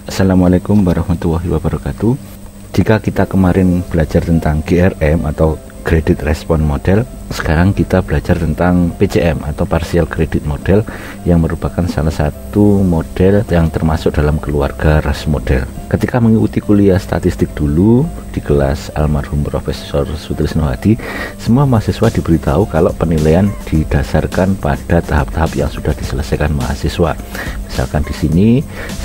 Assalamualaikum warahmatullahi wabarakatuh. Jika kita kemarin belajar tentang GRM atau Credit Response Model, sekarang kita belajar tentang PCM atau Partial Credit Model, yang merupakan salah satu model yang termasuk dalam keluarga RAS model. Ketika mengikuti kuliah statistik dulu di kelas almarhum Profesor Sutrisno Hadi, semua mahasiswa diberitahu kalau penilaian didasarkan pada tahap-tahap yang sudah diselesaikan mahasiswa. Misalkan di sini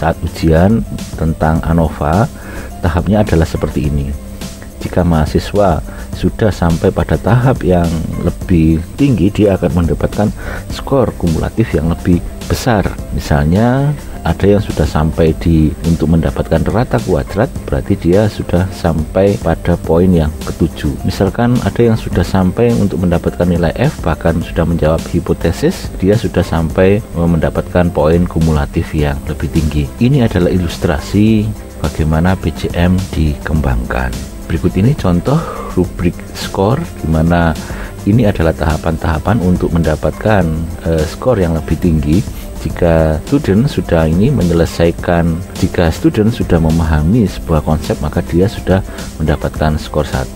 saat ujian tentang ANOVA, tahapnya adalah seperti ini. Jika mahasiswa sudah sampai pada tahap yang lebih tinggi, dia akan mendapatkan skor kumulatif yang lebih besar. Misalnya ada yang sudah sampai untuk mendapatkan rata kuadrat, berarti dia sudah sampai pada poin yang ketujuh. Misalkan ada yang sudah sampai untuk mendapatkan nilai F, bahkan sudah menjawab hipotesis, dia sudah sampai mendapatkan poin kumulatif yang lebih tinggi. Ini adalah ilustrasi bagaimana PCM dikembangkan. Berikut ini contoh rubrik skor, di mana ini adalah tahapan-tahapan untuk mendapatkan skor yang lebih tinggi. Jika student sudah memahami sebuah konsep, maka dia sudah mendapatkan skor 1.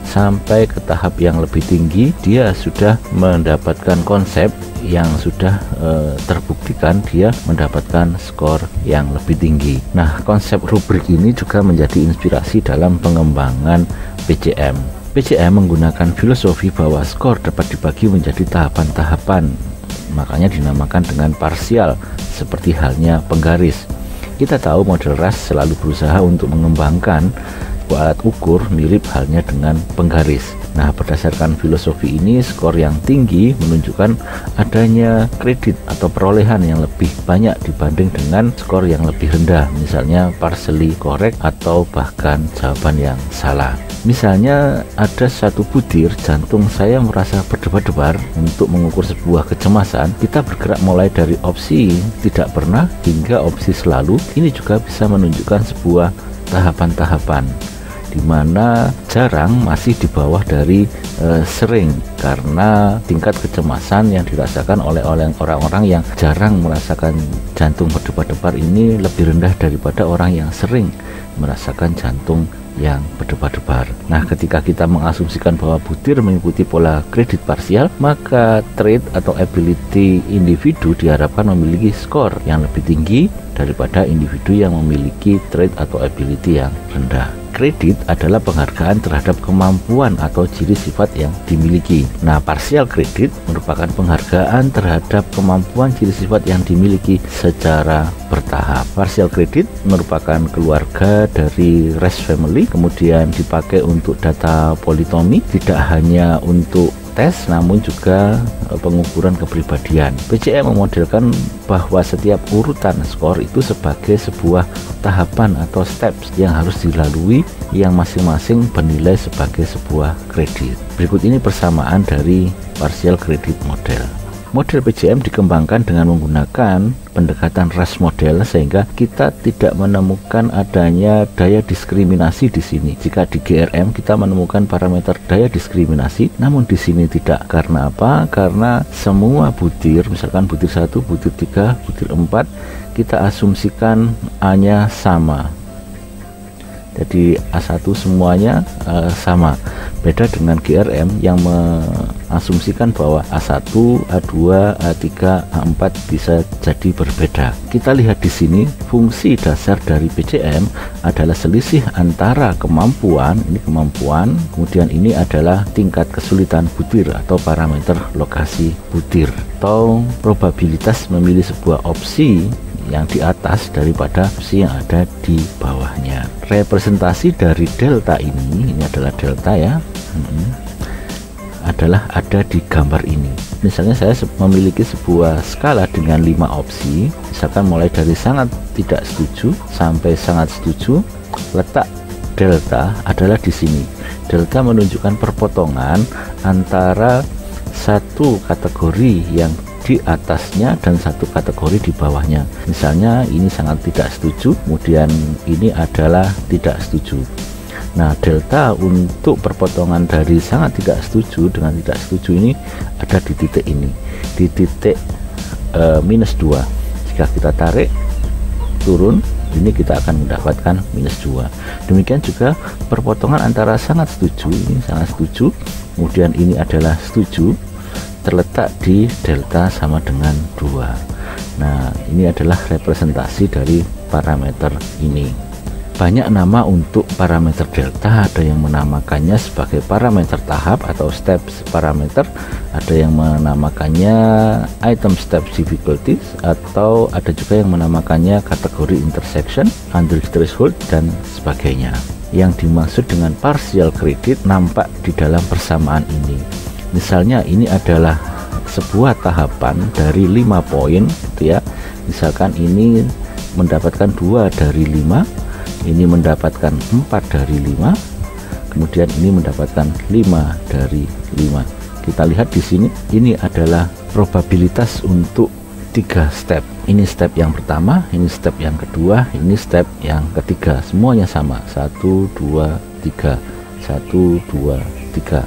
Sampai ke tahap yang lebih tinggi, dia sudah mendapatkan konsep yang sudah terbuktikan, dia mendapatkan skor yang lebih tinggi. Nah, konsep rubrik ini juga menjadi inspirasi dalam pengembangan PCM. PCM menggunakan filosofi bahwa skor dapat dibagi menjadi tahapan-tahapan, makanya dinamakan dengan parsial, seperti halnya penggaris. Kita tahu model RAS selalu berusaha untuk mengembangkan alat ukur mirip halnya dengan penggaris. Nah, berdasarkan filosofi ini, skor yang tinggi menunjukkan adanya kredit atau perolehan yang lebih banyak dibanding dengan skor yang lebih rendah, misalnya partially correct atau bahkan jawaban yang salah. Misalnya ada satu butir, jantung saya merasa berdebar-debar. Untuk mengukur sebuah kecemasan, kita bergerak mulai dari opsi tidak pernah hingga opsi selalu. Ini juga bisa menunjukkan sebuah tahapan-tahapan, di mana jarang masih di bawah dari sering, karena tingkat kecemasan yang dirasakan oleh orang-orang yang jarang merasakan jantung berdebar-debar ini lebih rendah daripada orang yang sering merasakan jantung yang berdebar-debar. Nah, ketika kita mengasumsikan bahwa butir mengikuti pola kredit parsial, maka trait atau ability individu diharapkan memiliki skor yang lebih tinggi daripada individu yang memiliki trait atau ability yang rendah. Kredit adalah penghargaan terhadap kemampuan atau ciri sifat yang dimiliki. Nah, partial kredit merupakan penghargaan terhadap kemampuan ciri sifat yang dimiliki secara bertahap. Partial kredit merupakan keluarga dari RAS family, kemudian dipakai untuk data politomi, tidak hanya untuk tes namun juga pengukuran kepribadian. PCM memodelkan bahwa setiap urutan skor itu sebagai sebuah tahapan atau steps yang harus dilalui, yang masing-masing bernilai sebagai sebuah kredit. Berikut ini persamaan dari partial credit model. Model PCM dikembangkan dengan menggunakan pendekatan RAS model, sehingga kita tidak menemukan adanya daya diskriminasi di sini. Jika di GRM kita menemukan parameter daya diskriminasi, namun di sini tidak. Karena apa? Karena semua butir, misalkan butir 1, butir 3, butir 4, kita asumsikan A-nya sama. Jadi A1 semuanya sama. Beda dengan GRM yang mengasumsikan bahwa A1, A2, A3, A4 bisa jadi berbeda. Kita lihat di sini, fungsi dasar dari PCM adalah selisih antara kemampuan, ini kemampuan, kemudian ini adalah tingkat kesulitan butir atau parameter lokasi butir, atau probabilitas memilih sebuah opsi yang di atas daripada opsi yang ada di bawahnya. Representasi dari delta ini adalah delta ya, adalah ada di gambar ini. Misalnya saya memiliki sebuah skala dengan 5 opsi, misalkan mulai dari sangat tidak setuju sampai sangat setuju. Letak delta adalah di sini. Delta menunjukkan perpotongan antara satu kategori yang di atasnya dan satu kategori di bawahnya. Misalnya ini sangat tidak setuju, kemudian ini adalah tidak setuju. Nah, delta untuk perpotongan dari sangat tidak setuju dengan tidak setuju ini ada di titik ini, di titik -2. Jika kita tarik turun ini kita akan mendapatkan minus 2. Demikian juga perpotongan antara sangat setuju, ini sangat setuju, kemudian ini adalah setuju, terletak di delta sama dengan 2. Nah, ini adalah representasi dari parameter ini. Banyak nama untuk parameter delta, ada yang menamakannya sebagai parameter tahap atau steps parameter, ada yang menamakannya item step difficulties, atau ada juga yang menamakannya kategori intersection, Andreessen threshold, dan sebagainya. Yang dimaksud dengan partial credit nampak di dalam persamaan ini. Misalnya ini adalah sebuah tahapan dari 5 poin gitu ya. Misalkan ini mendapatkan 2 dari 5, ini mendapatkan 4 dari 5, kemudian ini mendapatkan 5 dari 5. Kita lihat di sini, ini adalah probabilitas untuk 3 step. Ini step yang pertama, ini step yang kedua, ini step yang ketiga. Semuanya sama, 1, 2, 3, 1, 2, 3.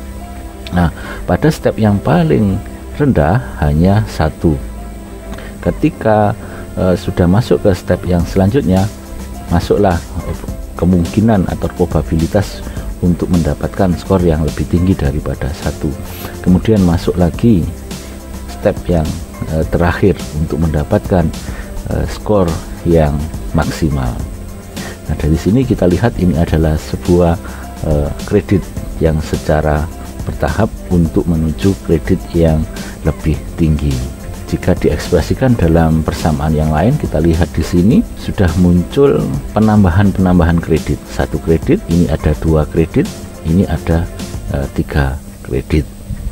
Nah, pada step yang paling rendah hanya 1. Ketika sudah masuk ke step yang selanjutnya, masuklah kemungkinan atau probabilitas untuk mendapatkan skor yang lebih tinggi daripada 1. Kemudian masuk lagi step yang terakhir untuk mendapatkan skor yang maksimal. Nah, dari sini kita lihat ini adalah sebuah kredit yang secara bertahap untuk menuju kredit yang lebih tinggi. Jika diekspresikan dalam persamaan yang lain, kita lihat di sini sudah muncul penambahan kredit. 1 kredit, ini ada 2 kredit, ini ada 3 kredit.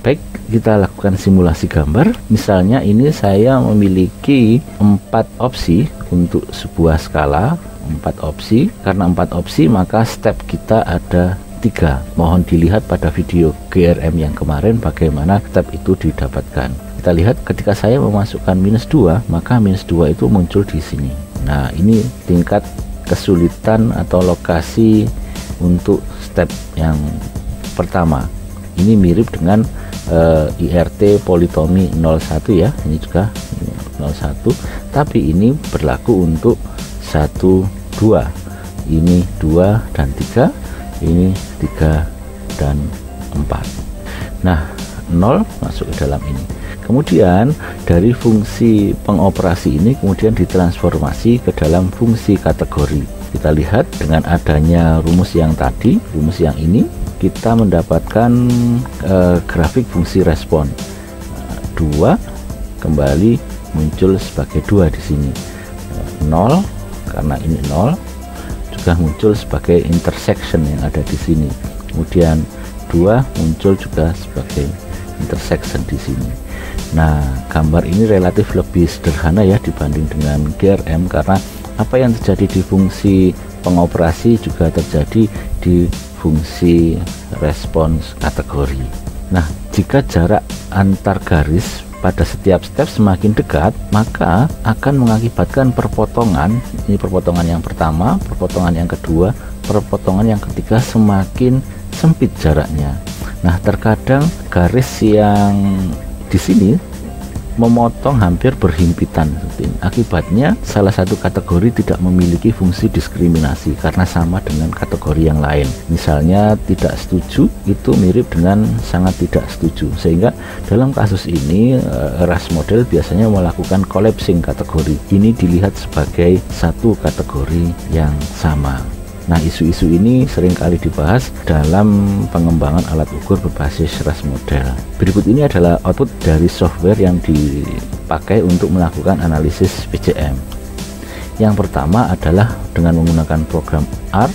Baik, kita lakukan simulasi gambar. Misalnya ini saya memiliki 4 opsi untuk sebuah skala, 4 opsi. Karena 4 opsi maka step kita ada 3. Mohon dilihat pada video GRM yang kemarin bagaimana step itu didapatkan. Kita lihat ketika saya memasukkan minus 2, maka minus 2 itu muncul di sini. Nah, ini tingkat kesulitan atau lokasi untuk step yang pertama. Ini mirip dengan IRT politomi 01 ya, ini juga 01, tapi ini berlaku untuk 1, 2. Ini 2 dan 3, ini 3 dan 4. Nah, 0 masuk ke dalam ini. Kemudian dari fungsi pengoperasi ini kemudian ditransformasi ke dalam fungsi kategori. Kita lihat dengan adanya rumus yang tadi, rumus yang ini, kita mendapatkan grafik fungsi respon. 2 kembali muncul sebagai 2 di sini. 0 karena ini 0 juga muncul sebagai intersection yang ada di sini. Kemudian 2 muncul juga sebagai intersection di sini. Nah, gambar ini relatif lebih sederhana ya dibanding dengan GRM, karena apa yang terjadi di fungsi pengoperasi juga terjadi di fungsi respons kategori. Nah, jika jarak antar garis pada setiap step semakin dekat, maka akan mengakibatkan perpotongan. Ini perpotongan yang pertama, perpotongan yang kedua, perpotongan yang ketiga semakin sempit jaraknya. Nah, terkadang garis yang di sini memotong hampir berhimpitan. Akibatnya salah satu kategori tidak memiliki fungsi diskriminasi karena sama dengan kategori yang lain. Misalnya tidak setuju itu mirip dengan sangat tidak setuju, sehingga dalam kasus ini RAS model biasanya melakukan collapsing kategori. Ini dilihat sebagai satu kategori yang sama. Nah, isu-isu ini seringkali dibahas dalam pengembangan alat ukur berbasis RAS model. Berikut ini adalah output dari software yang dipakai untuk melakukan analisis PCM. Yang pertama adalah dengan menggunakan program R.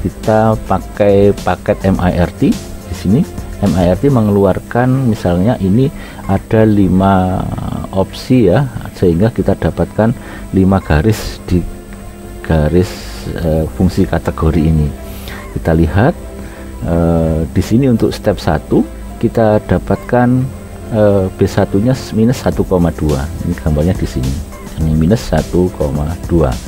Kita pakai paket MIRT. Di sini MIRT mengeluarkan, misalnya ini ada 5 opsi ya, sehingga kita dapatkan 5 garis di garis fungsi kategori ini. Kita lihat di sini untuk step 1 kita dapatkan B1 nya minus 1,2. Ini gambarnya di sini, ini minus 1,2.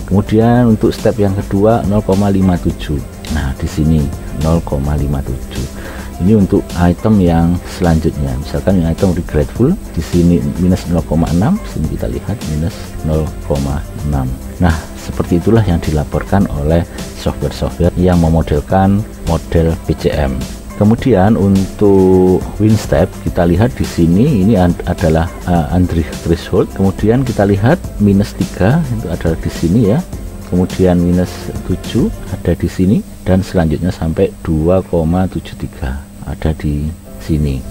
Kemudian untuk step yang kedua 0,57. Nah, di sini 0,57. Ini untuk item yang selanjutnya, misalkan yang item regretful, di sini minus 0,6, sini kita lihat minus 0,6. Nah, seperti itulah yang dilaporkan oleh software-software yang memodelkan model PCM. Kemudian untuk WinStep kita lihat di sini ini adalah Android threshold. Kemudian kita lihat -3 itu adalah di sini ya. Kemudian -7 ada di sini dan selanjutnya sampai 2,73 ada di sini.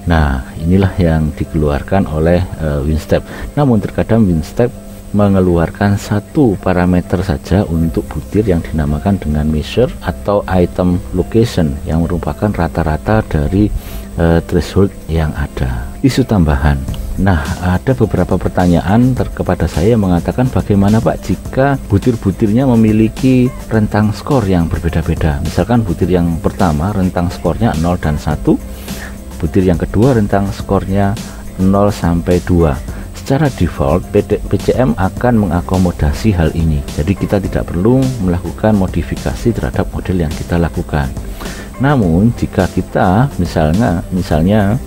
Nah, inilah yang dikeluarkan oleh WinStep. Namun terkadang WinStep mengeluarkan satu parameter saja untuk butir yang dinamakan dengan measure atau item location yang merupakan rata-rata dari threshold yang ada. Isu tambahan. Nah, ada beberapa pertanyaan kepada saya yang mengatakan bagaimana Pak jika butir-butirnya memiliki rentang skor yang berbeda-beda. Misalkan butir yang pertama rentang skornya 0 dan 1, butir yang kedua rentang skornya 0 sampai 2. Secara default PCM akan mengakomodasi hal ini, jadi kita tidak perlu melakukan modifikasi terhadap model yang kita lakukan. Namun jika kita misalnya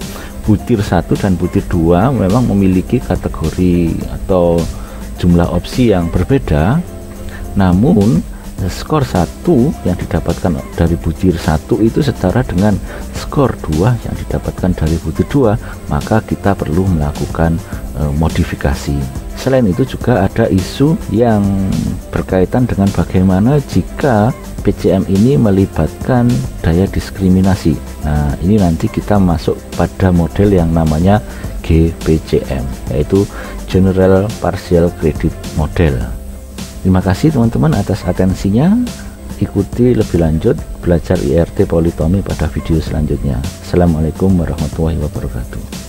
butir 1 dan butir 2 memang memiliki kategori atau jumlah opsi yang berbeda, namun skor 1 yang didapatkan dari butir 1 itu setara dengan skor 2 yang didapatkan dari butir 2, maka kita perlu melakukan modifikasi. Selain itu juga ada isu yang berkaitan dengan bagaimana jika PCM ini melibatkan daya diskriminasi. Nah, ini nanti kita masuk pada model yang namanya GPCM, yaitu General Partial Credit Model. Terima kasih teman-teman atas atensinya. Ikuti lebih lanjut belajar IRT Polytomy pada video selanjutnya. Assalamualaikum warahmatullahi wabarakatuh.